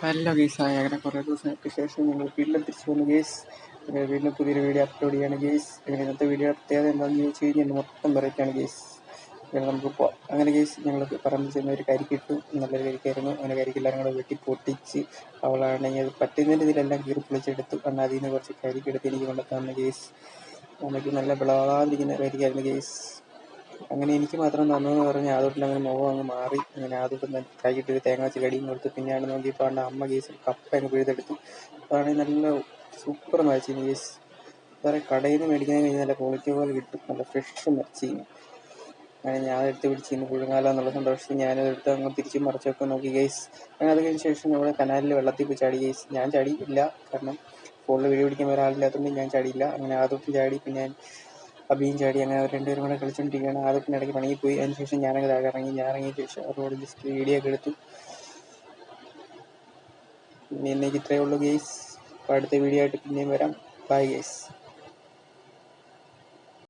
Hello guys, അങ്ങനെ കുറേ ദിവസങ്ങൾക്ക് ശേഷം ഞങ്ങൾ വീട്ടിലും തിരിച്ചു വന്നു ഗെയ്സ്. വീണ്ടും പുതിയൊരു വീഡിയോ അപ്ലോഡ് ചെയ്യാണ് ഗെയ്സ്. അങ്ങനെ ഇന്നത്തെ വീഡിയോ പ്രത്യേകത എന്താണെന്ന് ചോദിച്ചു കഴിഞ്ഞാൽ മൊത്തം വെറൈറ്റിയാണ് ഗെയ്സ്. അങ്ങനെ നമുക്ക് പോവാം. അങ്ങനെ ഗെയ്സ്, ഞങ്ങൾ പറമ്പിൽ ചെന്ന ഒരു കരിക്കിട്ടു. നല്ലൊരു കരിക്കായിരുന്നു. അങ്ങനെ കരിക്കെല്ലാവരും കൂടെ വെട്ടി പൊട്ടിച്ച് അവളാണെങ്കിൽ അത് പറ്റുന്നതിൻ്റെ ഇതിലെല്ലാം കീറി പൊളിച്ചെടുത്തു. എന്നാൽ അതിൽ നിന്ന് കുറച്ച് കരിക്കെടുത്ത് എനിക്ക് കൊണ്ടുത്തന്ന ഗെയ്സ്. നമുക്ക് നല്ല വിളവാതിരിക്കുന്ന കരിക്കായിരുന്നു ഗെയ്സ്. അങ്ങനെ എനിക്ക് മാത്രം തന്നതെന്ന് പറഞ്ഞാൽ ആദ്യത്തിൽ അങ്ങനെ മുഖം അങ്ങ് മാറി. അങ്ങനെ ആദ്യത്തിൽ കൈയിട്ട് ഒരു തേങ്ങ വെച്ച് കടിയും കൊടുത്തു. പിന്നെയാണ് നോക്കിയപ്പോൾ ആണ് അമ്മ കേസിൽ കപ്പ അങ്ങ് പിഴുതെടുത്തു. അതാണെങ്കിൽ നല്ല സൂപ്പർ മരച്ചീനി കേസ്. വേറെ കടയിൽ നിന്ന് മേടിക്കാൻ കഴിഞ്ഞാൽ നല്ല ക്വാളിറ്റി പോലെ കിട്ടും, നല്ല ഫ്രഷ് മരച്ചീനി. അങ്ങനെ ഞാൻ എടുത്ത് പിടിച്ച് ഇന്ന് പുഴുങ്ങാലോ എന്നുള്ള സന്തോഷത്തിൽ ഞാനതെടുത്ത് അങ്ങ് തിരിച്ചും മറിച്ചൊക്കെ നോക്കി ഗെയ്സ്. അങ്ങനെ അത് കഴിഞ്ഞ ശേഷം നമ്മുടെ കനാലിൽ വെള്ളത്തിൽ പോയി ചാടി ഗെയ്സ്. ഞാൻ ചാടിയില്ല, കാരണം ഫോണിൽ വീഡിയോ പിടിക്കാൻ ഒരാളില്ലാത്തതുകൊണ്ട് ഞാൻ ചാടിയില്ല. അങ്ങനെ ആദ്യത്തിൽ ചാടി, പിന്നെ അബിയും ചാടി. അങ്ങനെ അവർ രണ്ടുപേരും കൂടെ കളിച്ചുകൊണ്ടിരിക്കുകയാണ്. ആദ്യത്തിന് ഇടയ്ക്ക് പണിയിപ്പോയി. അതിന് ശേഷം ഞാനങ്ങ് താഴെ ഇറങ്ങി. ഞാൻ ഇറങ്ങിയ ശേഷം അവരോട് ജസ്റ്റ് വീഡിയോ ഒക്കെ എടുത്തു. പിന്നെ ഇന്നേക്ക് ഇത്രയേ ഉള്ളൂ ഗെയ്സ്. അപ്പോൾ അടുത്ത വീഡിയോ ആയിട്ട് പിന്നെയും വരാം. Bye guys.